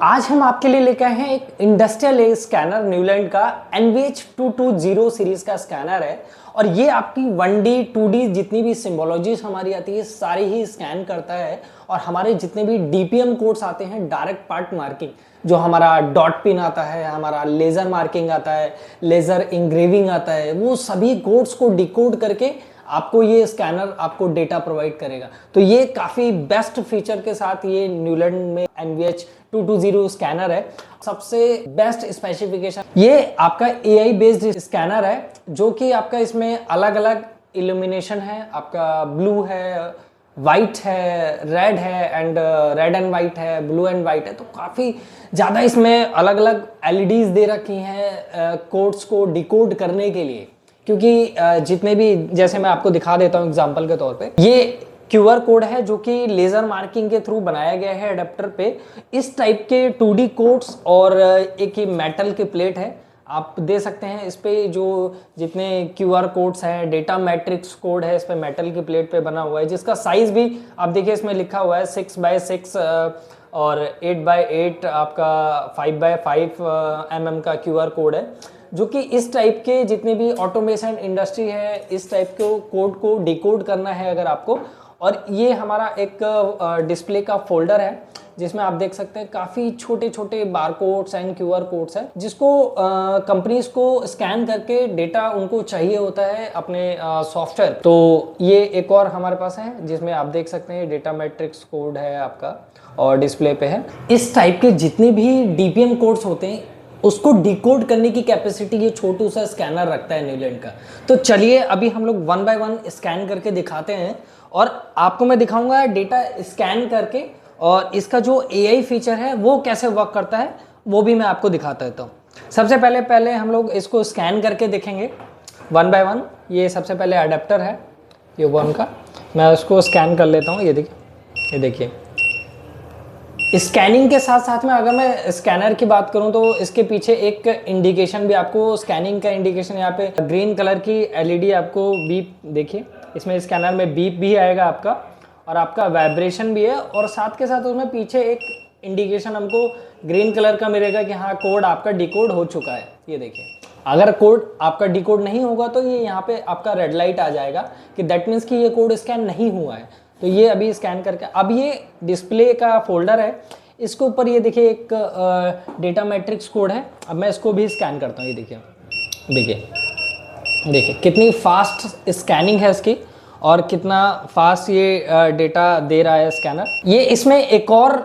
आज हम आपके लिए लेकर आए हैं एक इंडस्ट्रियल एज स्कैनर न्यूलैंड का NVH220 सीरीज का स्कैनर है। और ये आपकी 1D 2D जितनी भी सिंबोलॉजीज हमारी आती है सारी ही स्कैन करता है। और हमारे जितने भी DPM कोड्स आते हैं, डायरेक्ट पार्ट मार्किंग, जो हमारा डॉट पिन आता है, हमारा लेज़र मार्किंग आता है, लेज़र इंग्रेविंग आता है, वो सभी कोड्स को डिकोड करके आपको ये स्कैनर आपको डेटा प्रोवाइड करेगा। तो ये काफ़ी बेस्ट फीचर के साथ ये न्यूलैंड में NVH220 स्कैनर है। सबसे बेस्ट स्पेसिफिकेशन ये आपका AI बेस्ड स्कैनर है, जो कि आपका इसमें अलग अलग इल्यूमिनेशन है। आपका ब्लू है, वाइट है, रेड है एंड रेड एंड वाइट है, ब्लू एंड वाइट है। तो काफ़ी ज़्यादा इसमें अलग अलग LEDs दे रखी हैं कोड्स को डिकोड करने के लिए। क्योंकि जितने भी, जैसे मैं आपको दिखा देता हूँ एग्जांपल के तौर पे, ये QR कोड है जो कि लेज़र मार्किंग के थ्रू बनाया गया है अडेप्टर पे। इस टाइप के 2D कोड्स और एक ये मेटल की प्लेट है, आप दे सकते हैं इस पे। जो जितने QR कोड्स हैं, डेटा मैट्रिक्स कोड है, इस पे मेटल की प्लेट पे बना हुआ है, जिसका साइज भी आप देखिए इसमें लिखा हुआ है 6x6 और 8x8 आपका 5x5 mm का QR कोड है, जो कि इस टाइप के जितने भी ऑटोमेशन इंडस्ट्री है, इस टाइप के कोड को डिकोड करना है अगर आपको। और ये हमारा एक डिस्प्ले का फोल्डर है, जिसमें आप देख सकते हैं काफ़ी छोटे छोटे बारकोड्स एंड QR कोड्स हैं, जिसको कंपनीज को स्कैन करके डेटा उनको चाहिए होता है अपने सॉफ्टवेयर। तो ये एक और हमारे पास है, जिसमें आप देख सकते हैं डेटा मैट्रिक्स कोड है आपका और डिस्प्ले पे है। इस टाइप के जितने भी DPM कोड्स होते हैं उसको डिकोड करने की कैपेसिटी ये छोटू सा स्कैनर रखता है न्यूलैंड का। तो चलिए अभी हम लोग 1 बाय 1 स्कैन करके दिखाते हैं और आपको मैं दिखाऊंगा डेटा स्कैन करके, और इसका जो AI फीचर है वो कैसे वर्क करता है वो भी मैं आपको दिखाता हूँ। तो सबसे पहले हम लोग इसको स्कैन करके देखेंगे 1 बाय 1। ये सबसे पहले अडेप्टर है ये 1 का, मैं उसको स्कैन कर लेता हूँ। ये देखिए स्कैनिंग के साथ साथ में अगर मैं स्कैनर की बात करूं तो इसके पीछे एक इंडिकेशन भी, आपको स्कैनिंग का इंडिकेशन यहाँ पे ग्रीन कलर की LED आपको बीप, देखिए इसमें स्कैनर में बीप भी आएगा आपका, और आपका वाइब्रेशन भी है, और साथ के साथ उसमें पीछे एक इंडिकेशन हमको ग्रीन कलर का मिलेगा कि हाँ कोड आपका डिकोड हो चुका है। ये देखिए अगर कोड आपका डिकोड नहीं होगा तो ये यहाँ पे आपका रेड लाइट आ जाएगा कि दैट मीन्स कि ये कोड स्कैन नहीं हुआ है। तो ये अभी स्कैन करके, अब ये डिस्प्ले का फोल्डर है, इसके ऊपर ये देखिए एक डेटा मैट्रिक्स कोड है। अब मैं इसको भी स्कैन करता हूँ। ये देखिए कितनी फास्ट स्कैनिंग है इसकी, और कितना फास्ट ये डेटा दे रहा है स्कैनर। ये इसमें एक और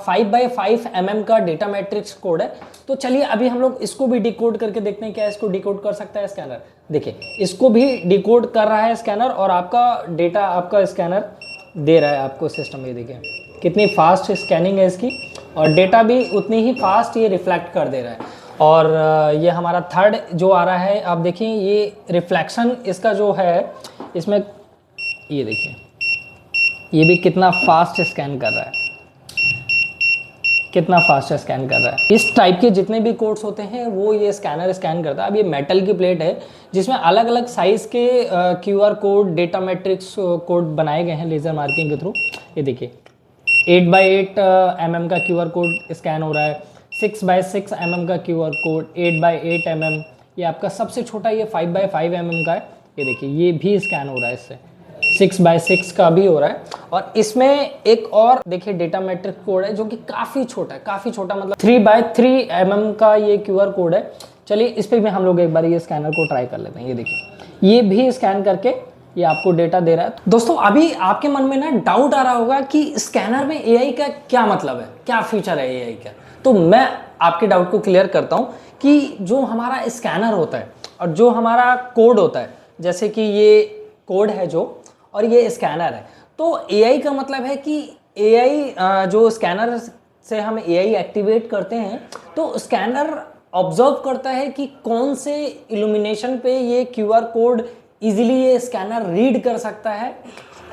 5x5 mm का डेटा मैट्रिक्स कोड है। तो चलिए अभी हम लोग इसको भी डिकोड करके देखते हैं क्या इसको डिकोड कर सकता है स्कैनर। देखिए इसको भी डिकोड कर रहा है स्कैनर, और आपका डेटा आपका स्कैनर दे रहा है आपको सिस्टम। ये देखिए कितनी फास्ट स्कैनिंग है इसकी, और डेटा भी उतनी ही फास्ट ये रिफ्लेक्ट कर दे रहा है। और ये हमारा थर्ड जो आ रहा है, आप देखिए ये रिफ्लेक्शन इसका जो है इसमें, ये देखिए ये भी कितना फास्ट स्कैन कर रहा है, कितना फास्ट स्कैन कर रहा है। इस टाइप के जितने भी कोड्स होते हैं वो ये स्कैनर स्कैन करता है। अब ये मेटल की प्लेट है जिसमें अलग अलग साइज के QR code, data matrix code बनाए गए हैं लेज़र मार्किंग के थ्रू। ये देखिए 8x8 mm का QR कोड स्कैन हो रहा है, 6x6 mm का QR कोड, 8x8 mm, ये आपका सबसे छोटा ये 5x5 mm का है। ये देखिए ये भी स्कैन हो रहा है, इससे 6x6 का भी हो रहा है। और इसमें एक और देखिए डेटा मैट्रिक कोड है जो कि काफ़ी छोटा है, काफ़ी छोटा मतलब 3x3 mm का ये QR कोड है। चलिए इस पर भी हम लोग एक बार ये स्कैनर को ट्राई कर लेते हैं। ये देखिए ये भी स्कैन करके ये आपको डेटा दे रहा है। दोस्तों अभी आपके मन में ना डाउट आ रहा होगा कि स्कैनर में AI का क्या मतलब है, क्या फीचर है AI का। तो मैं आपके डाउट को क्लियर करता हूँ कि जो हमारा स्कैनर होता है और जो हमारा कोड होता है, जैसे कि ये कोड है जो, और ये स्कैनर है, तो AI का मतलब है कि AI जो स्कैनर से हम AI एक्टिवेट करते हैं तो स्कैनर ऑब्जर्व करता है कि कौन से इल्यूमिनेशन पे ये QR कोड इजीली ये स्कैनर रीड कर सकता है,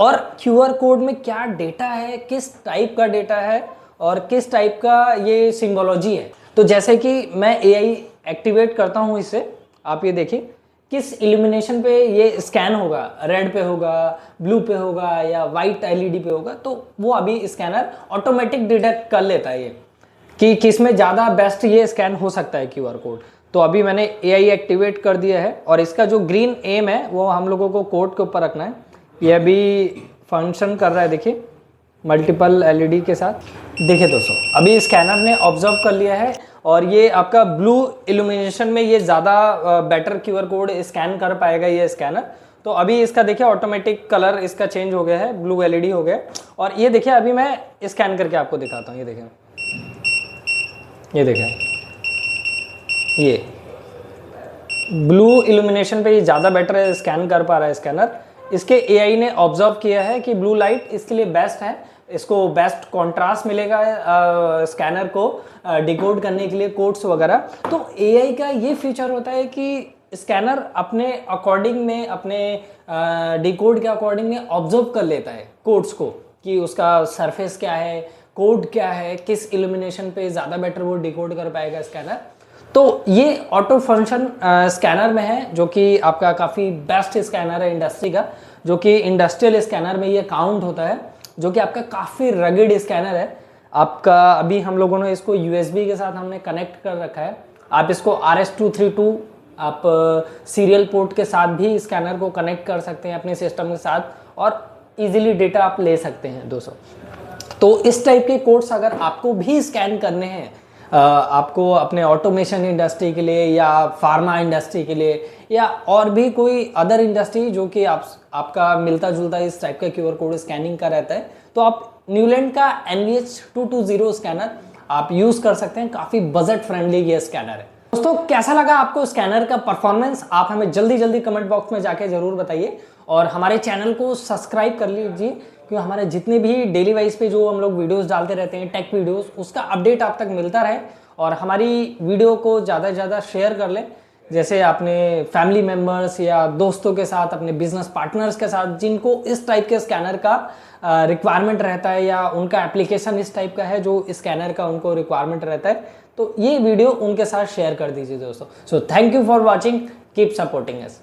और QR कोड में क्या डेटा है, किस टाइप का डेटा है और किस टाइप का ये सिंबोलॉजी है। तो जैसे कि मैं AI एक्टिवेट करता हूँ इससे, आप ये देखिए किस इल्यूमिनेशन पे ये स्कैन होगा, रेड पे होगा, ब्लू पे होगा या वाइट LED पे होगा, तो वो अभी स्कैनर ऑटोमेटिक डिटेक्ट कर लेता है ये। कि किस में ज़्यादा बेस्ट ये स्कैन हो सकता है QR कोड। तो अभी मैंने AI एक्टिवेट कर दिया है और इसका जो ग्रीन एम है वो हम लोगों को कोड के ऊपर रखना है। ये अभी फंक्शन कर रहा है, देखिए मल्टीपल LED के साथ। देखिए दोस्तों, अभी स्कैनर ने ऑब्जर्व कर लिया है और ये आपका ब्लू इल्यूमिनेशन में ये ज़्यादा बेटर QR कोड स्कैन कर पाएगा ये स्कैनर। तो अभी इसका देखिए ऑटोमेटिक कलर इसका चेंज हो गया है, ब्लू LED हो गया। और ये देखिए अभी मैं स्कैन करके आपको दिखाता हूँ। ये देखिए ये ब्लू इल्यूमिनेशन पे ये ज़्यादा बेटर स्कैन कर पा रहा है स्कैनर। इसके AI ने ऑब्जर्व किया है कि ब्लू लाइट इसके लिए बेस्ट है, इसको बेस्ट कॉन्ट्रास्ट मिलेगा स्कैनर को डिकोड करने के लिए कोड्स वगैरह। तो AI का ये फीचर होता है कि स्कैनर अपने अकॉर्डिंग में, अपने डिकोड के अकॉर्डिंग में ऑब्जर्व कर लेता है कोड्स को, कि उसका सरफेस क्या है, कोड क्या है, किस इल्यूमिनेशन पे ज़्यादा बेटर वो डिकोड कर पाएगा स्कैनर। तो ये ऑटो फंक्शन स्कैनर में है, जो कि आपका काफ़ी बेस्ट स्कैनर है इंडस्ट्री का, जो कि इंडस्ट्रियल स्कैनर में ये काउंट होता है, जो कि आपका काफ़ी रगेड स्कैनर है आपका। अभी हम लोगों ने इसको USB के साथ हमने कनेक्ट कर रखा है। आप इसको RS-232 आप सीरियल पोर्ट के साथ भी स्कैनर को कनेक्ट कर सकते हैं अपने सिस्टम के साथ और इजीली डेटा आप ले सकते हैं दोस्तों। तो इस टाइप के कोड्स अगर आपको भी स्कैन करने हैं, आपको अपने ऑटोमेशन इंडस्ट्री के लिए या फार्मा इंडस्ट्री के लिए या और भी कोई अदर इंडस्ट्री जो कि आपका मिलता जुलता इस टाइप का QR कोड स्कैनिंग का रहता है, तो आप न्यूलैंड का NVH220 स्कैनर आप यूज़ कर सकते हैं। काफ़ी बजट फ्रेंडली ये स्कैनर है। दोस्तों, कैसा लगा आपको स्कैनर का परफॉर्मेंस, आप हमें जल्दी कमेंट बॉक्स में जाके ज़रूर बताइए और हमारे चैनल को सब्सक्राइब कर लीजिए, क्योंकि हमारे जितने भी डेली वाइज पे जो हम लोग वीडियोस डालते रहते हैं टेक वीडियोस, उसका अपडेट आप तक मिलता रहे। और हमारी वीडियो को ज़्यादा से ज़्यादा शेयर कर लें, जैसे अपने फैमिली मेम्बर्स या दोस्तों के साथ, अपने बिजनेस पार्टनर्स के साथ जिनको इस टाइप के स्कैनर का रिक्वायरमेंट रहता है या उनका एप्लीकेशन इस टाइप का है जो स्कैनर का उनको रिक्वायरमेंट रहता है, तो ये वीडियो उनके साथ शेयर कर दीजिए दोस्तों। So thank you for watching, keep supporting us.